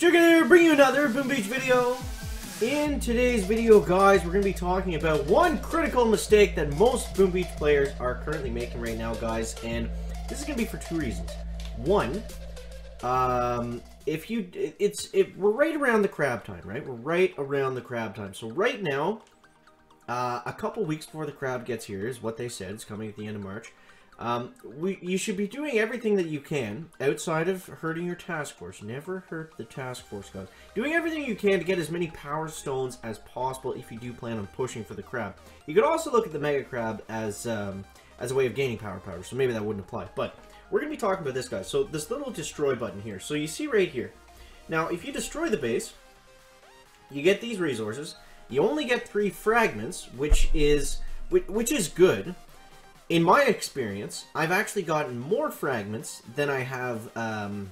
Chicken here, bring you another Boom Beach video. In today's video, guys, we're going to be talking about one critical mistake that most Boom Beach players are currently making right now, guys, and this is going to be for two reasons. One, we're right around the crab time, right? We're right around the crab time. So right now, a couple weeks before the crab gets here is what they said. It's coming at the end of March. You should be doing everything that you can outside of hurting your task force. Never hurt the task force, guys. Doing everything you can to get as many power stones as possible if you do plan on pushing for the crab. You could also look at the mega crab as a way of gaining power, so maybe that wouldn't apply. But we're going to be talking about this, guys. So this little destroy button here. So you see right here. Now, if you destroy the base, you get these resources. You only get 3 fragments, which is good. In my experience, I've actually gotten more fragments than I have. I've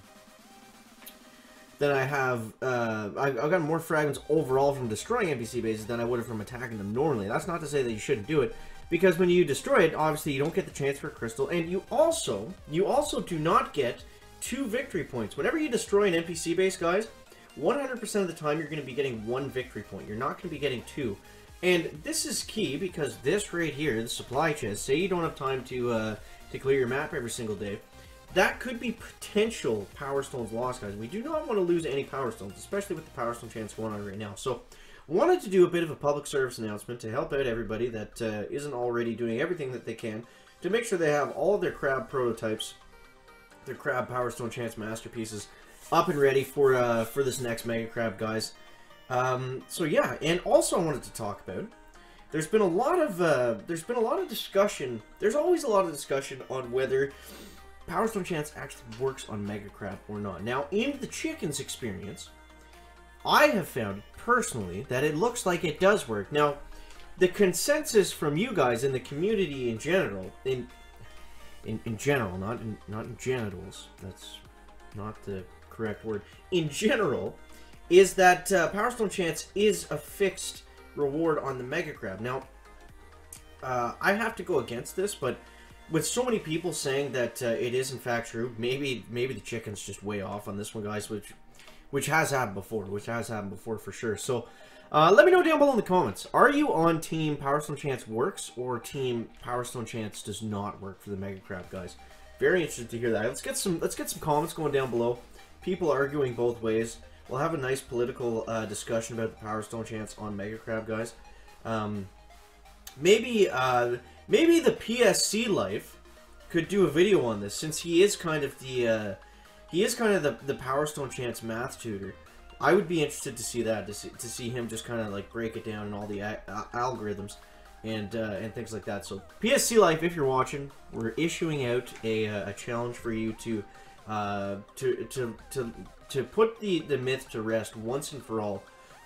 gotten more fragments overall from destroying NPC bases than I would have from attacking them normally. That's not to say that you shouldn't do it, because when you destroy it, obviously you don't get the chance for a crystal, and you also do not get 2 victory points. Whenever you destroy an NPC base, guys, 100% of the time you're going to be getting 1 victory point. You're not going to be getting 2. And this is key because this right here, the supply chest, say you don't have time to clear your map every single day, that could be potential power stones lost, guys. We do not want to lose any power stones, especially with the power stone chance going on right now. So, wanted to do a bit of a public service announcement to help out everybody that isn't already doing everything that they can to make sure they have all of their crab prototypes, their crab power stone chance masterpieces up and ready for this next mega crab, guys. So yeah, and also I wanted to talk about, there's been a lot of discussion, there's always a lot of discussion on whether Power Stone Chance actually works on Mega Crab or not. Now, in the chicken's experience, I have found, personally, that it looks like it does work. Now, the consensus from you guys in the community in general, in general, not in genitals, that's not the correct word, in general, is that Power Stone Chance is a fixed reward on the Mega Crab. Now, I have to go against this, but with so many people saying that it is in fact true, maybe the chicken's just way off on this one, guys, which has happened before, for sure. So, let me know down below in the comments. Are you on Team Power Stone Chance works or Team Power Stone Chance does not work for the Mega Crab, guys? Very interested to hear that. Let's get some comments going down below. People arguing both ways. We'll have a nice political discussion about the Power Stone Chance on Mega Crab, guys. Maybe the PSC Life could do a video on this, since he is kind of the Power Stone Chance math tutor. I would be interested to see that, to see him just kind of like break it down and all the algorithms and things like that. So PSC Life, if you're watching, we're issuing out a challenge for you to put the myth to rest once and for all,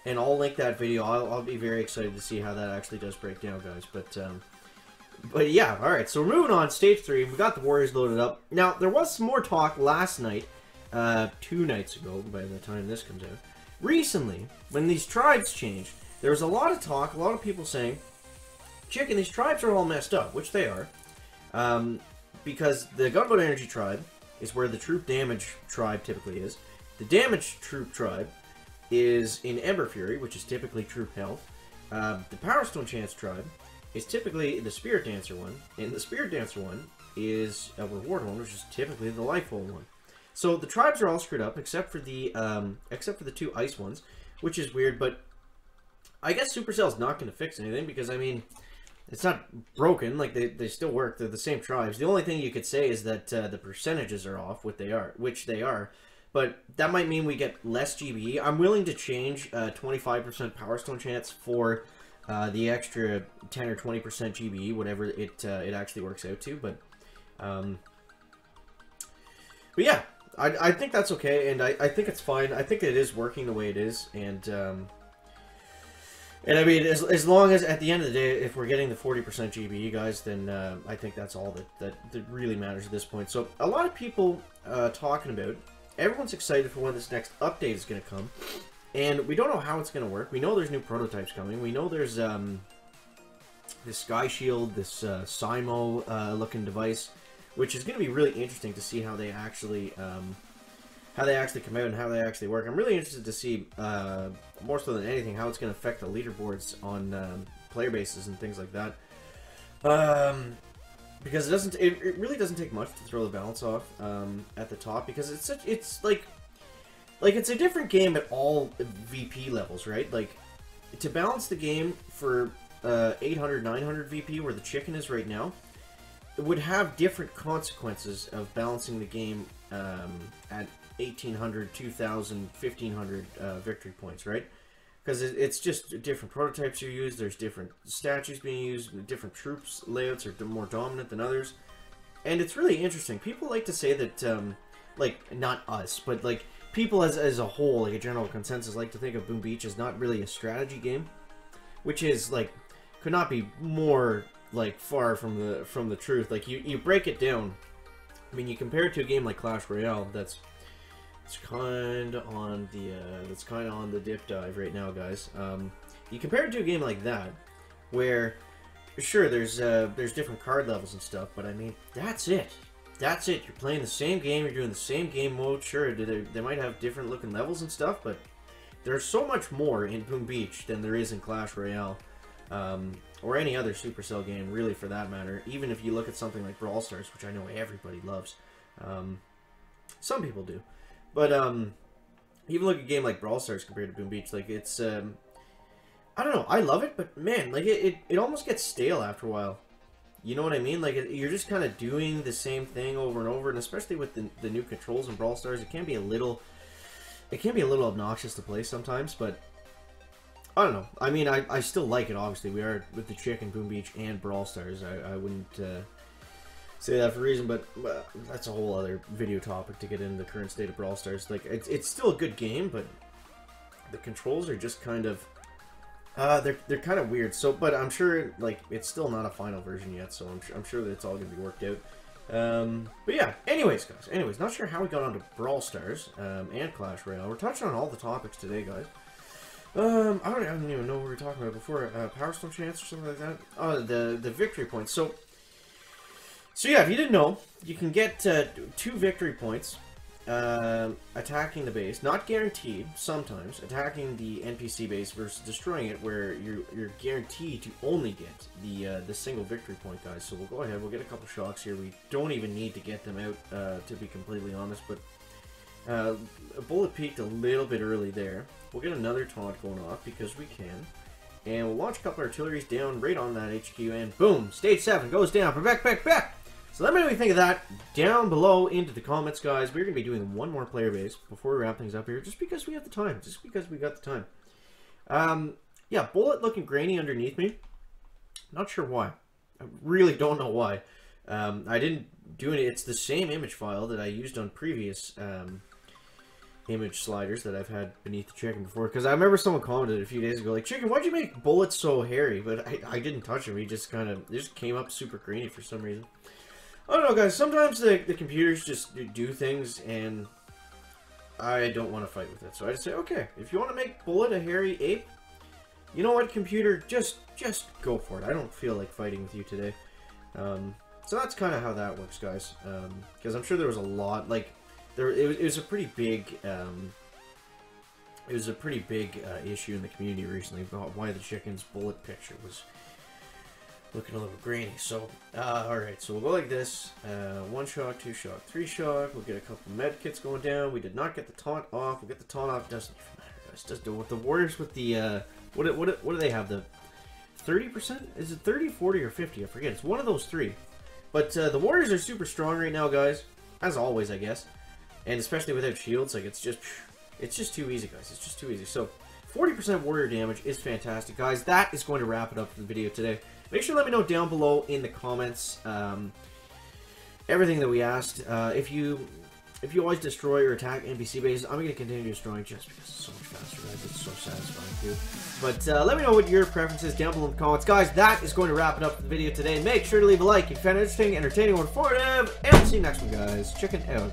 and I'll link that video. I'll be very excited to see how that actually does break down, guys. But yeah, all right. So we're moving on, stage 3. We got the warriors loaded up. Now there was some more talk last night, 2 nights ago, by the time this comes out. Recently, when these tribes changed, there was a lot of talk, a lot of people saying, "Chicken, these tribes are all messed up," which they are, because the Gunboat Energy tribe is where the troop damage tribe typically is. The damage troop tribe is in Ember Fury, which is typically troop health. The Power Stone Chance tribe is typically the Spirit Dancer one, and the Spirit Dancer one is a reward one, which is typically the Life Hole one. So the tribes are all screwed up except for the 2 ice ones, which is weird. But I guess Supercell's not going to fix anything because, I mean, it's not broken. Like, they still work. They're the same tribes. The only thing you could say is that the percentages are off, which they are. But that might mean we get less GBE. I'm willing to change 25% Power Stone Chance for the extra 10 or 20% GBE, whatever it actually works out to. But yeah, I think that's okay, and I think it's fine. I think it is working the way it is, and I mean, as long as at the end of the day, if we're getting the 40% GBE, guys, then I think that's all that really matters at this point. So a lot of people talking about. Everyone's excited for when this next update is going to come, and we don't know how it's going to work. We know there's new prototypes coming. We know there's this Sky Shield, this Simo looking device, which is going to be really interesting to see how they actually how they actually come out and how they actually work. I'm really interested to see, more so than anything, how it's going to affect the leaderboards on player bases and things like that. Because it really doesn't take much to throw the balance off at the top, because it's like it's a different game at all VP levels, right? Like, to balance the game for 800, 900 VP, where the chicken is right now, it would have different consequences of balancing the game at 1800, 2000, 1500 victory points, right? Because it's just different prototypes you use, there's different statues being used, different troops layouts are more dominant than others. And it's really interesting. People like to say that, like, not us, but like people as a whole, like a general consensus, like to think of Boom Beach as not really a strategy game, which is like, could not be more like far from the truth. Like, you break it down. I mean, you compare it to a game like Clash Royale that's kind of on the dip dive right now, guys. You compare it to a game like that, where sure there's different card levels and stuff, but I mean, that's it. That's it. You're playing the same game. You're doing the same game mode. Sure, they might have different looking levels and stuff, but there's so much more in Boom Beach than there is in Clash Royale, or any other Supercell game, really, for that matter. Even if you look at something like Brawl Stars, which I know everybody loves. Some people do. But, even look at a game like Brawl Stars compared to Boom Beach, like, it's, I don't know, I love it, but, man, like, it almost gets stale after a while. You know what I mean? Like, you're just kind of doing the same thing over and over, and especially with the new controls in Brawl Stars, it can be a little obnoxious to play sometimes, but, I don't know. I mean, I still like it, obviously. We are with the chicken, Boom Beach, and Brawl Stars. I wouldn't, say that for a reason, but that's a whole other video topic to get into the current state of Brawl Stars. Like, it's still a good game, but the controls are just kind of they're kind of weird. So, but I'm sure, like, it's still not a final version yet, so I'm sure that it's all gonna be worked out. But yeah, anyways, guys, not sure how we got onto Brawl Stars and Clash Royale. We're touching on all the topics today, guys. I don't even know what we were talking about before. Power Stone chance or something like that. Oh, the victory points. So yeah, if you didn't know, you can get 2 victory points attacking the base. Not guaranteed, sometimes. Attacking the NPC base versus destroying it, where you're guaranteed to only get the single victory point, guys. So we'll go ahead, we'll get a couple shocks here. We don't even need to get them out, to be completely honest, but a bullet peaked a little bit early there. We'll get another taunt going off, because we can. And we'll launch a couple artilleries down right on that HQ, and boom! Stage 7 goes down. We're back! So let me know what you think of that down below into the comments, guys. We're going to be doing one more player base before we wrap things up here, just because we have the time. Just because we got the time. Yeah, bullet looking grainy underneath me. Not sure why. I really don't know why. I didn't do any. It's the same image file that I used on previous image sliders that I've had beneath the chicken before. Because I remember someone commented a few days ago, like, "Chicken, why'd you make bullets so hairy?" But I didn't touch them. He just just came up super grainy for some reason. I don't know, guys. Sometimes the computers just do things, and I don't want to fight with it. So I just say, okay, if you want to make Bullet a hairy ape, you know what, computer, just go for it. I don't feel like fighting with you today. So that's kind of how that works, guys. Because I'm sure there was a lot, like, it was a pretty big, issue in the community recently about why the chicken's bullet picture was looking a little grainy. So, alright, so we'll go like this. 1 shock, 2 shock, 3 shock. We'll get a couple med kits going down. We did not get the taunt off. We'll get the taunt off. Doesn't even matter, guys. Just do with the Warriors with the, what do they have? The 30%? Is it 30, 40, or 50? I forget. It's one of those 3. But the Warriors are super strong right now, guys. As always, I guess. And especially without shields, like, it's just too easy, guys. It's just too easy. So, 40% warrior damage is fantastic, guys. That is going to wrap it up for the video today. Make sure to let me know down below in the comments everything that we asked. If you always destroy or attack NPC bases, I'm going to continue destroying just because it's so much faster, guys. It's so satisfying, too. But let me know what your preference is down below in the comments. Guys, that is going to wrap it up for the video today. Make sure to leave a like if you found it interesting, entertaining, or informative. And we'll see you next one, guys. Chicken out.